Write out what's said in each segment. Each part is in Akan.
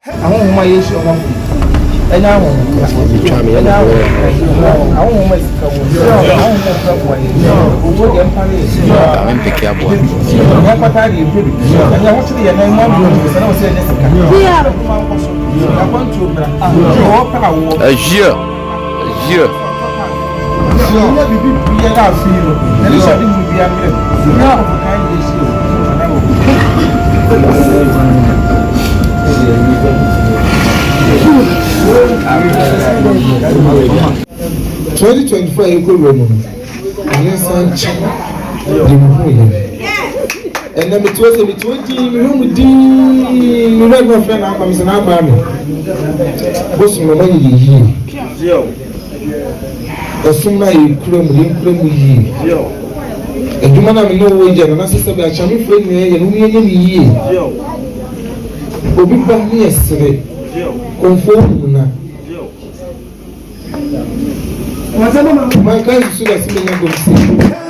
I want my issue of and I won't try me. I won't make a and then it was a 20 regular friend. I comes in our mammy. Bosom, no money here. As soon as you claim here. And you man, I'm no way, and I said, I shall be friend here, and we are in here. Obi ba ni esere conform na my guys should have seen me go see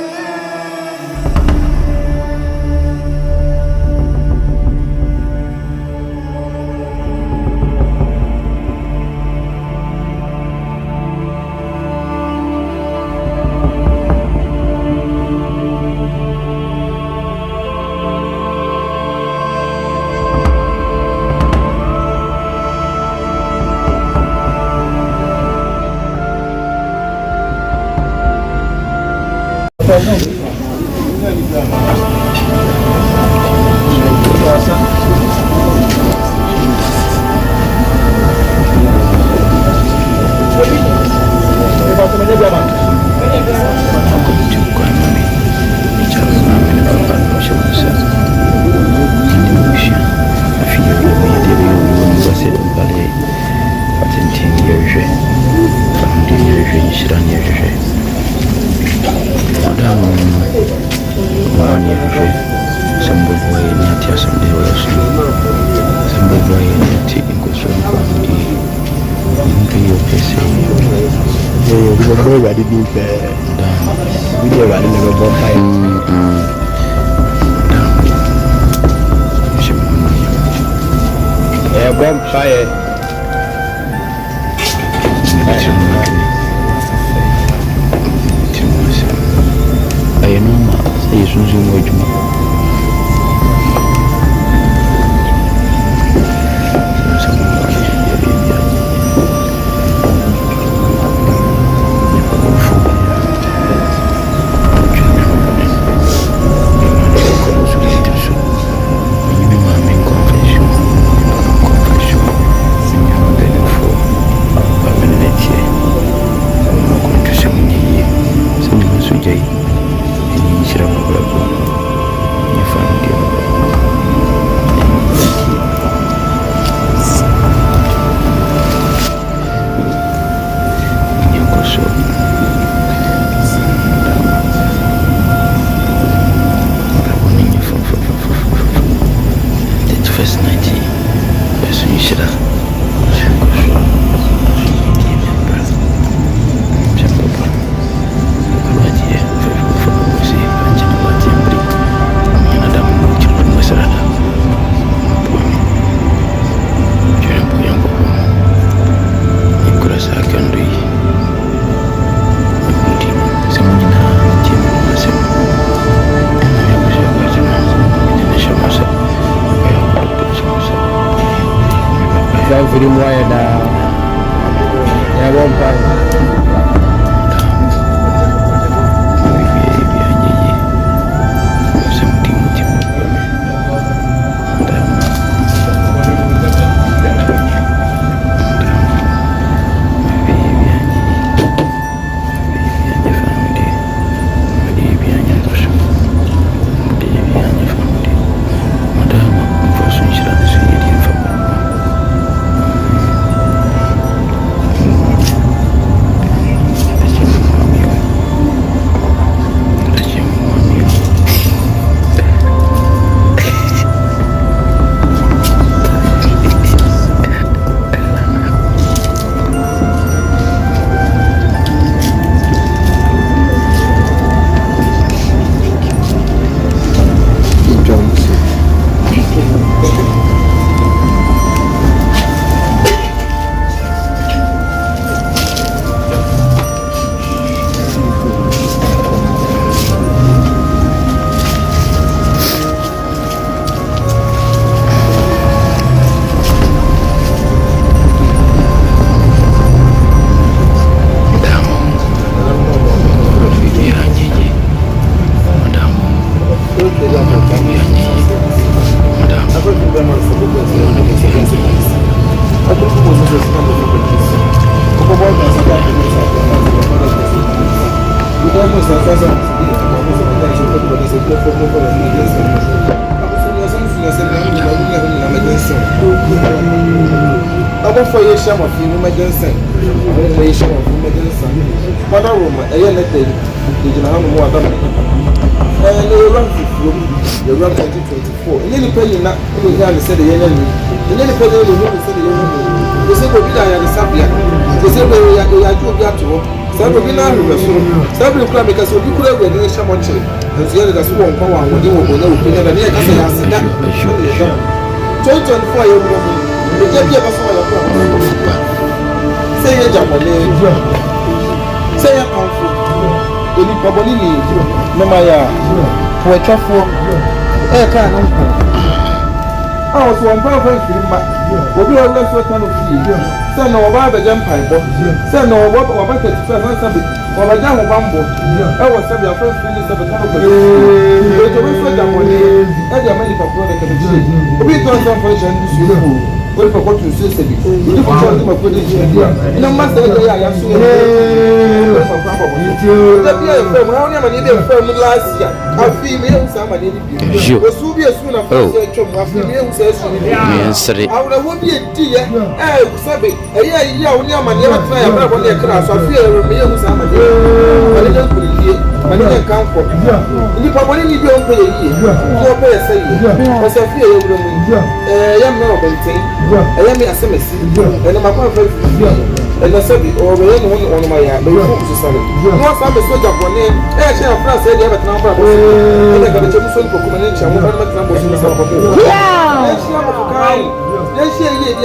You run 2024. And then the penny not going down and said the enemy. And then the penny will say the enemy. They say, we'll be there and Sabia. They say, we are doing that to some will be now. Some will come because we could have been in Shamonche. And the other one power and they will know. And then I said, that 2024 year woman. The Jabby of a say a Japanese. Say a comfort. The Nipabolini, no Maya. For a truffle, I can't. I was one perfect film, but we all left what kind of fee. Send no about the jump pipe, send no what about it, or a down of bamboo. I was send your first finish of the top of the way to refer them one day, and your money for product of the tree. We don't some function to well, for what you say, you put them a good idea. No matter what I am saying, for probably. Let me have a firm last year. I feel somebody. Was to be as soon as I feel says, I would be a dear. I said, a year, man, never try about their class. I fear me somebody. I don't put it here. I don't account for it. You probably need to pay a year. You pay a say, because I fear you. I am not a I am a semester, and I'm a perfect, and I said, or on my hand, no society. Once I'm a soldier for name, I shall have said, I have a number of I got a Jameson for combination, one of the numbers in the South. Yeah, let's share your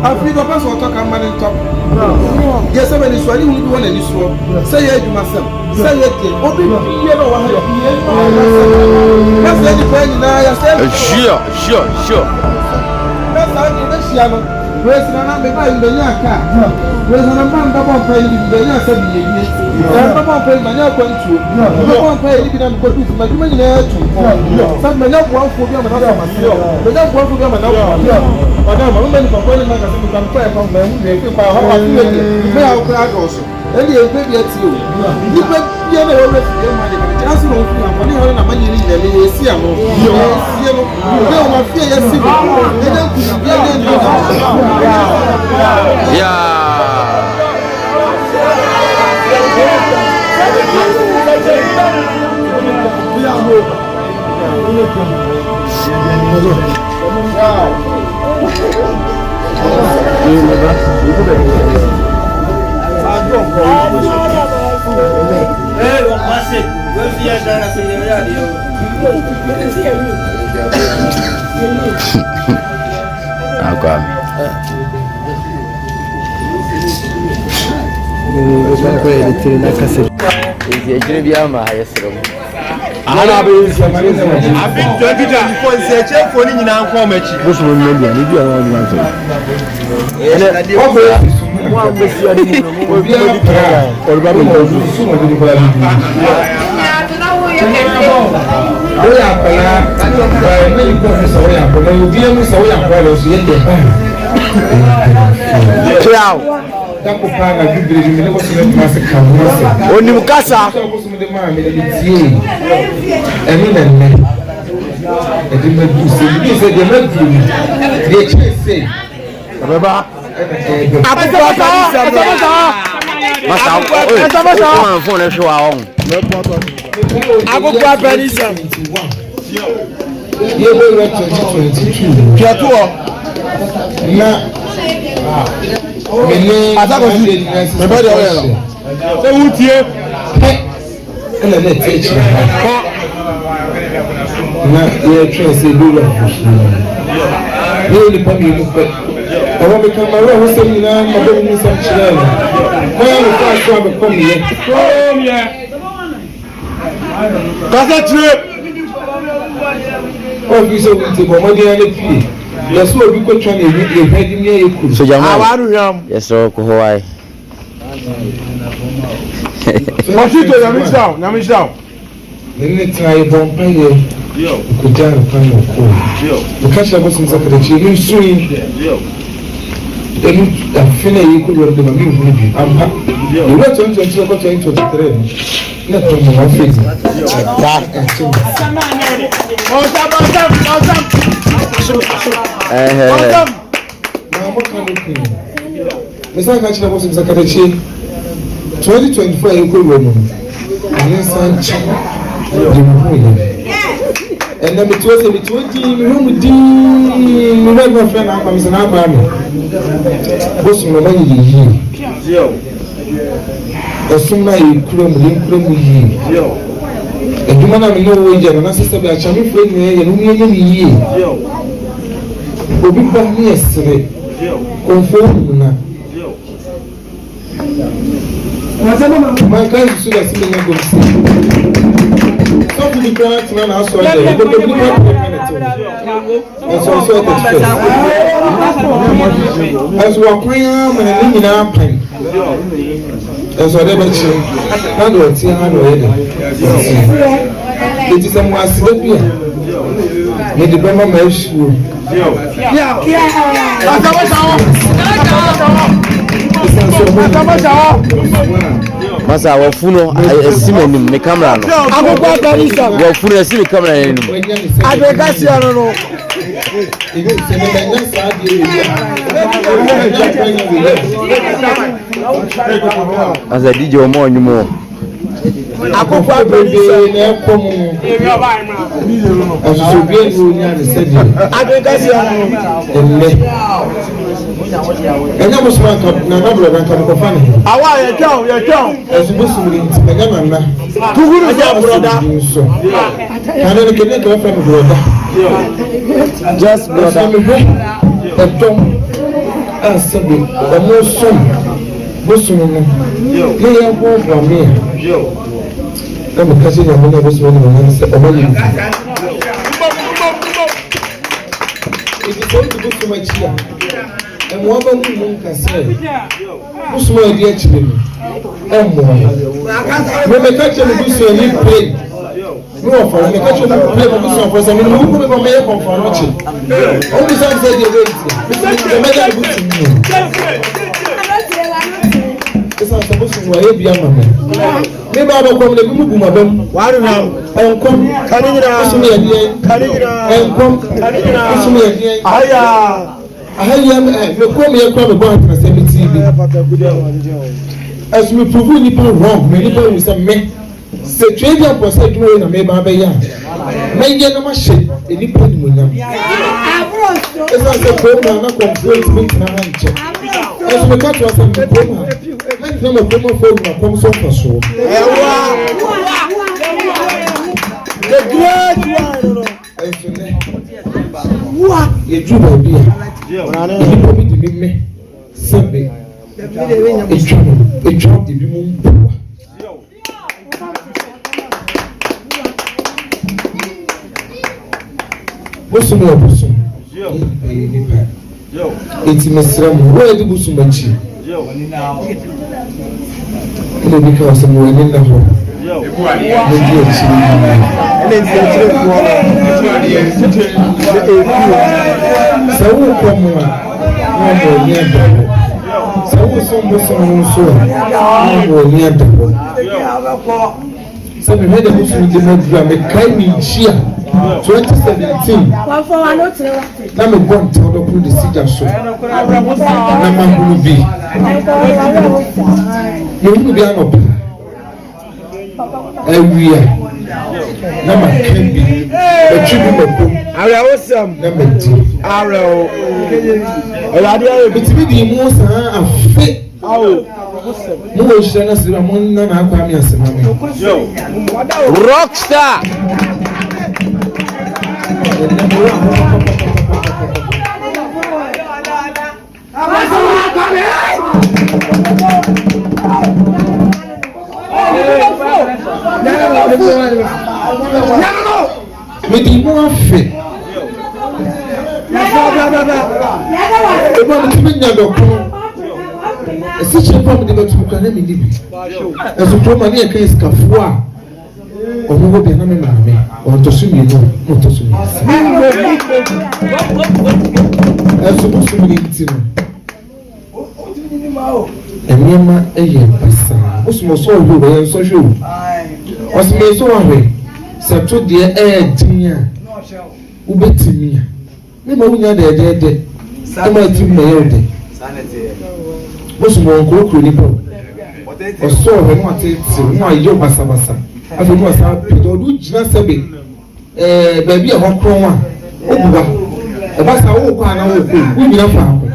I feel the person talk a man and talk. Yes, I'm in Swahili who do one and this one. Say it to myself. Say it to you know what that's the point now. Sure. That's how you know. President, I'm in the Yaka. President, I'm not paying the Yaka. I'm not paying my country. I'm not paying the country. My money some men have one for them and other myself. They don't want to them and other. Madame, I'm going to complain about the compare from them. They feel how I feel. You may have cried also. And you baby at you. You bet you never money. Just no money on a money in the Siam. You know, my fear is I've been 2024 searching for in our comedy. Bosom million, if you are on one thing. One with Oni mukasa ABRANTE3. Oh, we so we take more than any fee. Yes, we go try to read the heading here. So Jamal. Yes, so Hawaii. Moshie to Yamish down. Then try bomb player. Yo. Could down find a call. Yo. The catch up was in Secretary. You swing. Yo. Then I finish you could have been movie. I'm happy. You were trying to go to 23. Not from my face. Mr. Catch up was in Secretary. 2024 you could run. And then it was a bit room with the regular friend. I'm an army. Bosom, no money. As soon as you couldn't and you man, I know wage and I said, I shall be playing here and only a year. Will be back yesterday. Conform now. My guys should have seen them go see. Some people cannot run outside there. They don't really want to and so at first. As we are crying and living our pain. And so they mention, how do I see how do I it is a more Sylvia. May the Burma mesh you. Masa wafuno esime ni me camera no. Akokwa barisa. Wafuno esime camera ni no. Adekasi ano no. Asa DJ omo nyumo. Akokwa barisa na komo. Aso bi enu nya ne sedi. Adekasi ano. Enya musman ka na nabro ban ka ko fane. Awa ye tell. Esu busum ni ntimenya manna. Tuguru ya broda. Kana ne kene ko fa broda. Just brother. Etom asabi omosom busum no. Ne ya ko from me. Na me kasi ya mo na busum no na se omoyi. It is going to go to my chair. And one of them can say, who's more dear to me? And more. When the catcher will do so, you play. No, for the catcher will play for some person. I mean, who will be a for watching? Only some say they're ready. The matter of good to me. It's not supposed to be a young man. Maybe I will come to the room of them. Why do you have? And come, coming around, and come, I am a crowd of 70. As we prove people wrong, many people will say, say, trade your percent in a maybe. May get a machine, any point with them. As I said, program, not complete me. As we got to us, I'm the program. I'm a program for my comes off for sure. The great one. What? You do baby. You probably did me. Sunday. It dropped the moon. Bosom. It's Mr. Where the Bosom went you? Because I'm winning the home. So come on. So so we made a Muslim program, a kind of 2017. Now I'm going to put the cedar show. Now I'm going to be. You will be an every year. Now I can be. The tribute of them. I was number 2. But to be the most fit. Rockstar. di mu afe eba mi ti mi nya dɔko esi kyerɛ pam de bɛtum kura na mi di bi ɛso kuro ma ne yɛ ka esikafoɔ a ɔmo wɔ bia na mi maame ɔntɔ so mmienu na ɔtɔ so mmiɛnsa ɛso bosom ne ti no nneɛma ɛyɛ basaa bosom ɔsɔ ɔhwɛ o ɛyɛ nsɔhwɛ o ɔsome nso ɔhwɛ sɛ to deɛ ɛyɛ din a wobɛtumi a ne ma wonya dɛɛdɛɛdɛ ne ma ti ma yɛ wo dɛ bosom ɔnkorokoro nipa ɔsɔ ɔhwɛ no atete no ayɛ basabasa afei no ɔsa pɛtɛ ɔde gyina sɛbe baabi a hɔ korɔn a wobuba ɛba saa wowokɔ ana wowokɔ wonyina faako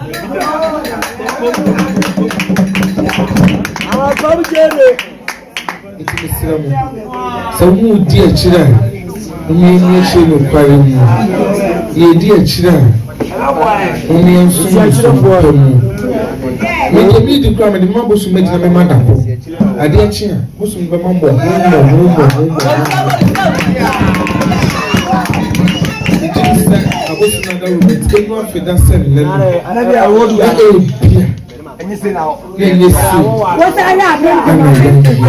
eti mesrɛ mo sɛ womu di akyire a womu akyire no kware mu yɛdi akyire a womu yɛnsom nsompa mu mede medi kora mede ma bosom magyina mɛma dapɔ adeɛ kye a bosom bɛma mmɔ abosom na da romet kɛnu afeda sɛ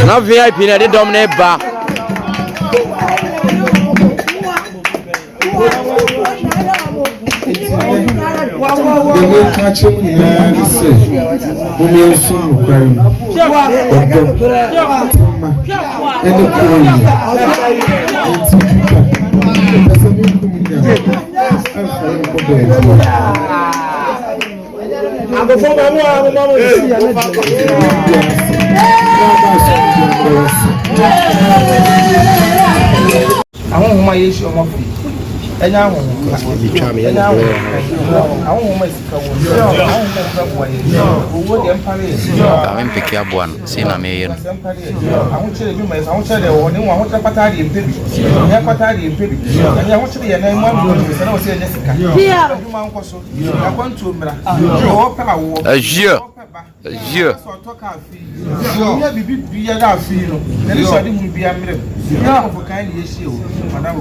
na VIP na de dom ne ba Dewe kache mu nyinaa ne sɛ wɔn yɛn so nokware mu ɔdɔ tama ɛne kuro yi ɛti pipa ɛsɛ mi nkum nyina ɛnfa yɛn kɔ bɛɛ ɛti agofo ma mu a mo mo si ya na àwọn ọmọ ayé ṣe ọmọ fún ẹ̀yà àwọn ọmọ ìsìnkà wọ̀ àwọn ọmọ ìsìnkà wọ̀ yẹ owó dẹ̀ ń parí ẹ̀ àwọn mpeke aboa no sei na meyɛ no àwọn kyerɛ bi ma àwọn kyerɛ dɛ wɔ ne ho àwọn kyerɛ pata deɛ mpɛ bi ɛnyɛ pata deɛ mpɛ bi ɛnyɛ àwọn kyerɛ yɛ nan mu amu no sɛ na wɔ sɛ ɛnyɛ sika adwuma nkɔ so akwantuo mmra ɔwɔ pɛ awoɔ Ajia. Y'a bibi biya da fi no. Ne so ade mu biya mre. Ya ko kan ye hie o. Madam.